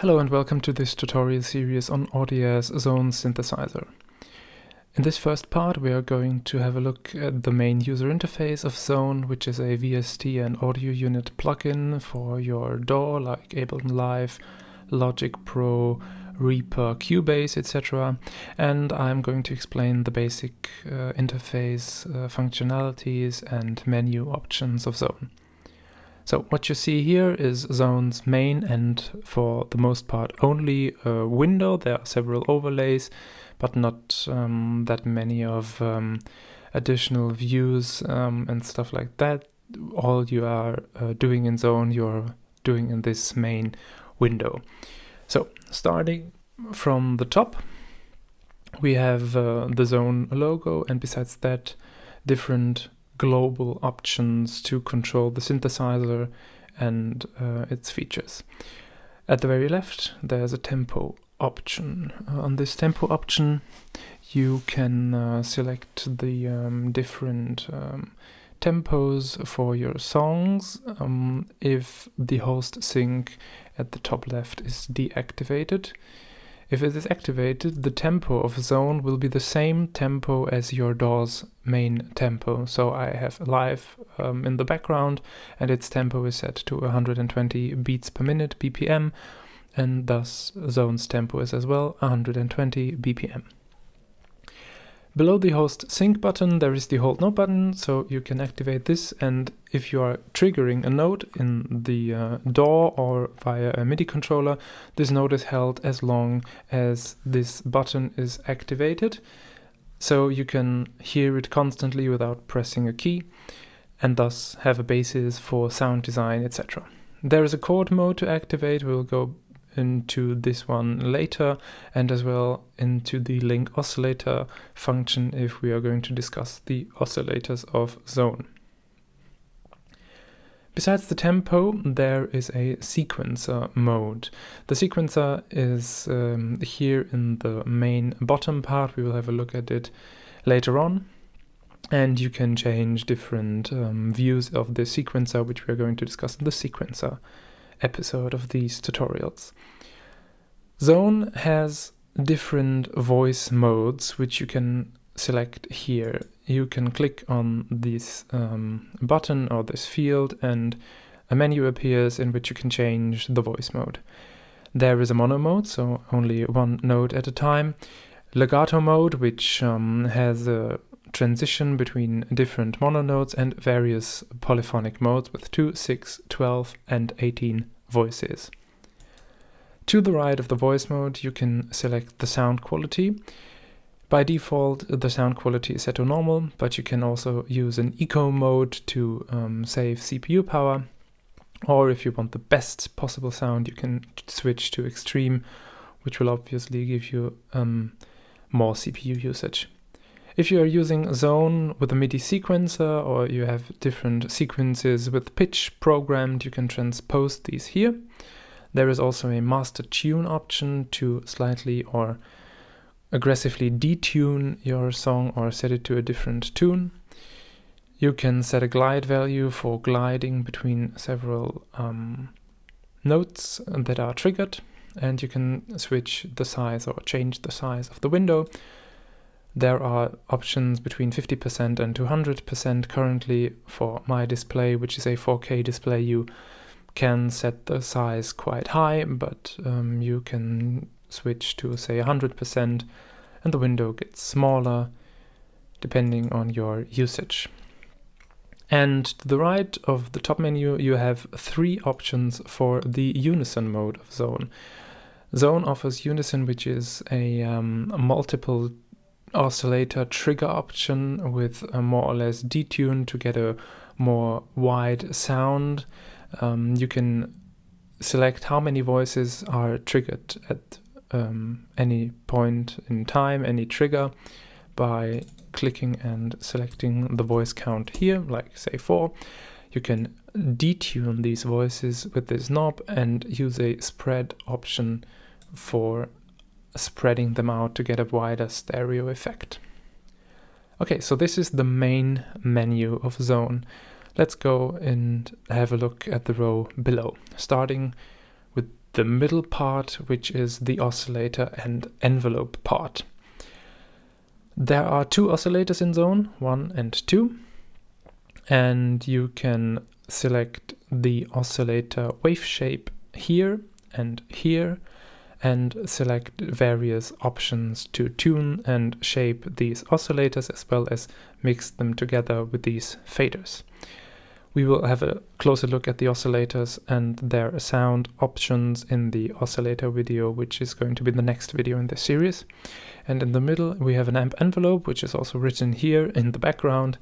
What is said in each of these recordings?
Hello and welcome to this tutorial series on Audaire's Zone synthesizer. In this first part we are going to have a look at the main user interface of Zone, which is a VST and audio unit plugin for your DAW like Ableton Live, Logic Pro, Reaper, Cubase, etc. And I'm going to explain the basic interface functionalities and menu options of Zone. So what you see here is Zone's main and for the most part only a window. There are several overlays, but not that many of additional views and stuff like that. All you are doing in Zone, you're doing in this main window. So starting from the top, we have the Zone logo, and besides that, different global options to control the synthesizer and its features. At the very left there's a tempo option. On this tempo option you can select the different tempos for your songs if the host sync at the top left is deactivated. If it is activated, the tempo of Zone will be the same tempo as your DAW's main tempo. So I have Live in the background and its tempo is set to 120 beats per minute BPM, and thus Zone's tempo is as well 120 BPM. Below the host sync button there is the hold note button, so you can activate this, and if you are triggering a note in the DAW or via a MIDI controller, this note is held as long as this button is activated, so you can hear it constantly without pressing a key and thus have a basis for sound design, etc. There is a chord mode to activate. We'll go into this one later, and as well into the link oscillator function if we are going to discuss the oscillators of Zone. Besides the tempo, there is a sequencer mode. The sequencer is here in the main bottom part. We will have a look at it later on, and you can change different views of the sequencer, which we are going to discuss in the sequencer episode of these tutorials. Zone has different voice modes which you can select here. You can click on this button or this field and a menu appears in which you can change the voice mode. There is a mono mode, so only one note at a time. Legato mode, which has a transition between different mono notes, and various polyphonic modes with 2, 6, 12 and 18 voices. To the right of the voice mode you can select the sound quality. By default the sound quality is set to normal, but you can also use an eco mode to save CPU power, or if you want the best possible sound you can switch to extreme, which will obviously give you more CPU usage. If you are using Zone with a MIDI sequencer, or you have different sequences with pitch programmed, you can transpose these here. There is also a master tune option to slightly or aggressively detune your song or set it to a different tune. You can set a glide value for gliding between several notes that are triggered, and you can switch the size or change the size of the window. There are options between 50% and 200% currently. For my display, which is a 4K display, you can set the size quite high, but you can switch to say 100% and the window gets smaller depending on your usage. And to the right of the top menu you have 3 options for the Unison mode of Zone. Zone offers Unison, which is a multiple oscillator trigger option with a more or less detune to get a more wide sound. You can select how many voices are triggered at any point in time, any trigger, by clicking and selecting the voice count here, like say 4. You can detune these voices with this knob and use a spread option for spreading them out to get a wider stereo effect. Okay, so this is the main menu of Zone. Let's go and have a look at the row below, starting with the middle part, which is the oscillator and envelope part. There are two oscillators in Zone, 1 and 2, and you can select the oscillator wave shape here and here, and select various options to tune and shape these oscillators, as well as mix them together with these faders. We will have a closer look at the oscillators and their sound options in the oscillator video, which is going to be the next video in this series. And in the middle we have an amp envelope, which is also written here in the background.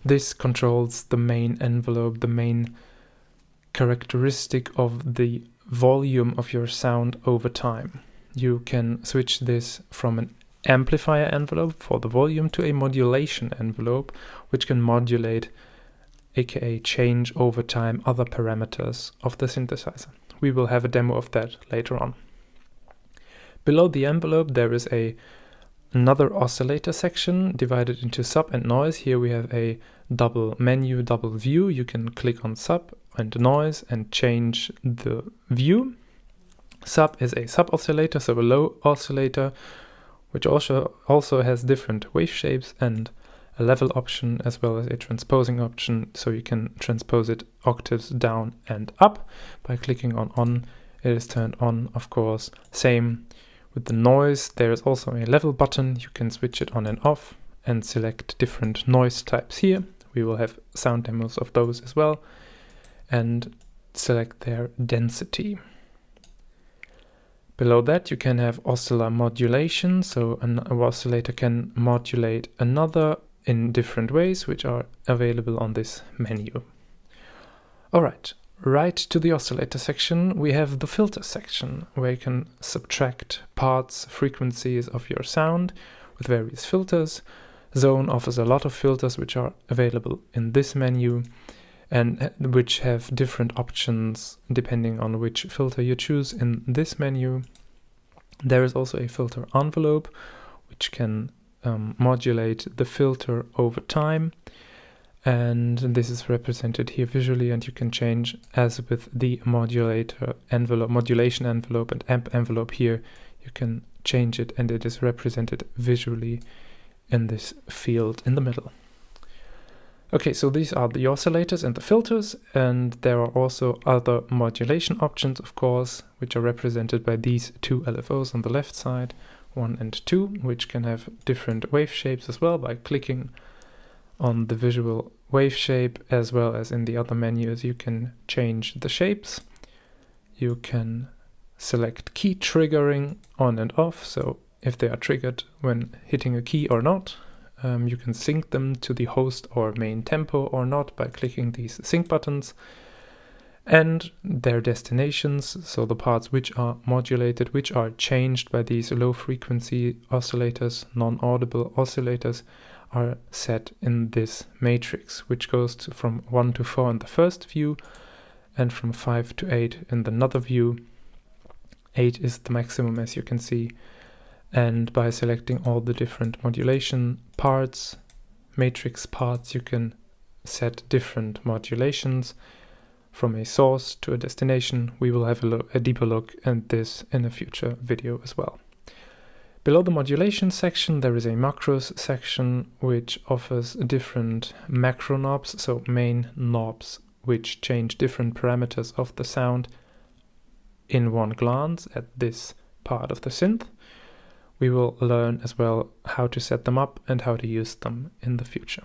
This controls the main envelope, the main characteristic of the volume of your sound over time. You can switch this from an amplifier envelope for the volume to a modulation envelope, which can modulate, aka change over time, other parameters of the synthesizer. We will have a demo of that later on. Below the envelope there is another oscillator section divided into sub and noise. Here we have a double menu, double view. You can click on sub and noise and change the view. Sub is a sub oscillator, so a low oscillator, which also has different wave shapes and a level option, as well as a transposing option, so you can transpose it octaves down and up. By clicking on, it is turned on, of course. Same with the noise. There is also a level button. You can switch it on and off and select different noise types here. We will have sound demos of those as well, and select their density. Below that you can have oscillator modulation, so an oscillator can modulate another in different ways, which are available on this menu. Alright, right to the oscillator section we have the filter section, where you can subtract parts, frequencies of your sound with various filters. Zone offers a lot of filters which are available in this menu, and which have different options depending on which filter you choose in this menu. There is also a filter envelope, which can modulate the filter over time, and this is represented here visually, and you can change, as with the modulator envelope, modulation envelope and amp envelope here, you can change it, and it is represented visually in this field in the middle. Okay, so these are the oscillators and the filters, and there are also other modulation options, of course, which are represented by these two LFOs on the left side, 1 and 2, which can have different wave shapes as well. By clicking on the visual wave shape, as well as in the other menus, you can change the shapes. You can select key triggering on and off, so if they are triggered when hitting a key or not. You can sync them to the host or main tempo or not by clicking these sync buttons, and their destinations, so the parts which are modulated, which are changed by these low frequency oscillators, non-audible oscillators, are set in this matrix, which goes from 1 to 4 in the first view and from 5 to 8 in another view. 8 is the maximum, as you can see. And by selecting all the different modulation parts, matrix parts, you can set different modulations from a source to a destination. We will have a deeper look at this in a future video as well. Below the modulation section there is a macros section, which offers different macro knobs, so main knobs which change different parameters of the sound in one glance at this part of the synth. We will learn as well how to set them up and how to use them in the future.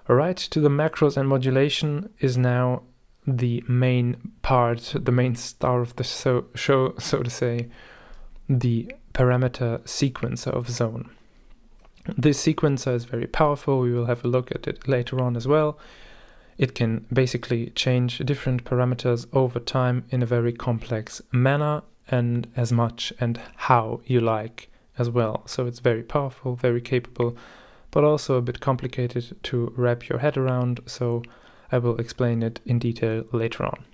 Alright, to the macros and modulation is now the main part, the main star of the show, so to say, the parameter sequencer of Zone. This sequencer is very powerful. We will have a look at it later on as well. It can basically change different parameters over time in a very complex manner, and as much and how you like as well. So it's very powerful, very capable, but also a bit complicated to wrap your head around, so I will explain it in detail later on.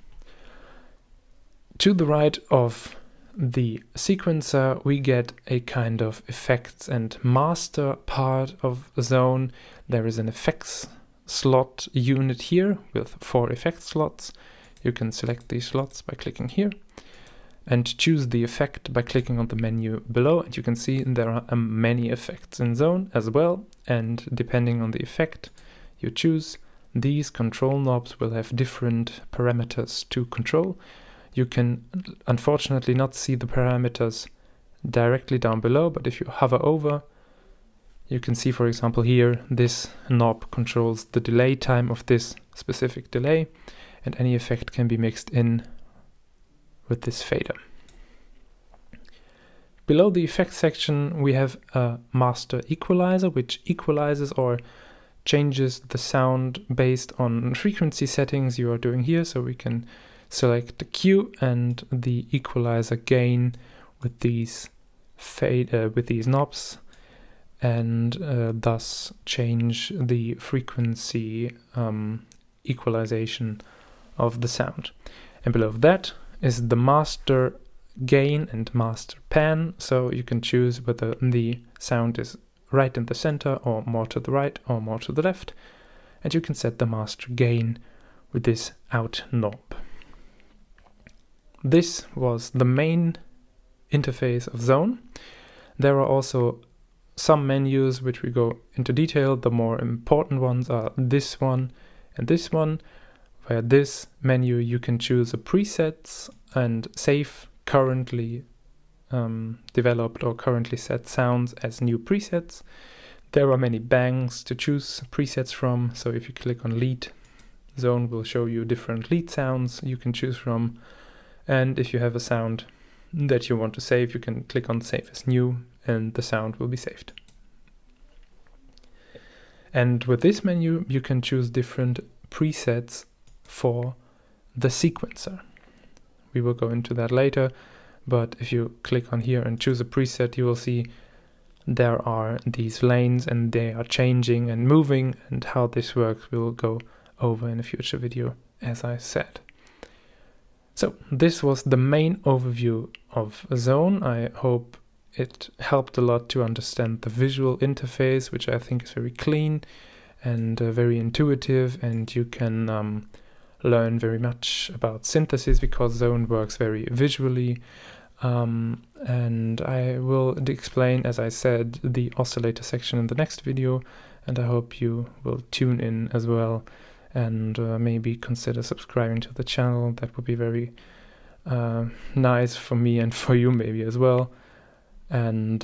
To the right of the sequencer we get a kind of effects and master part of Zone. There is an effects slot unit here with 4 effect slots. You can select these slots by clicking here. and choose the effect by clicking on the menu below. And you can see there are many effects in Zone as well, and depending on the effect you choose, these control knobs will have different parameters to control. You can unfortunately not see the parameters directly down below, but if you hover over, you can see, for example, here this knob controls the delay time of this specific delay, and any effect can be mixed in with this fader. Below the effects section we have a master equalizer, which equalizes or changes the sound based on frequency settings you are doing here. So we can select the Q and the equalizer gain with these knobs, and thus change the frequency equalization of the sound. And below that is the master gain and master pan, so you can choose whether the sound is right in the center or more to the right or more to the left, and you can set the master gain with this out knob. This was the main interface of Zone. There are also some menus which we go into detail. The more important ones are this one and this one. Via this menu you can choose a presets and save currently developed or currently set sounds as new presets. There are many banks to choose presets from, so if you click on lead, Zone will show you different lead sounds you can choose from, and if you have a sound that you want to save, you can click on save as new and the sound will be saved. And with this menu you can choose different presets for the sequencer. We will go into that later, but if you click on here and choose a preset, you will see there are these lanes and they are changing and moving, and how this works we will go over in a future video, as I said. So this was the main overview of Zone. I hope it helped a lot to understand the visual interface, which I think is very clean and very intuitive, and you can learn very much about synthesis because Zone works very visually. And I will explain, as I said, the oscillator section in the next video, and I hope you will tune in as well and maybe consider subscribing to the channel. That would be very nice for me and for you maybe as well. And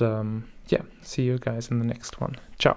yeah, see you guys in the next one. Ciao.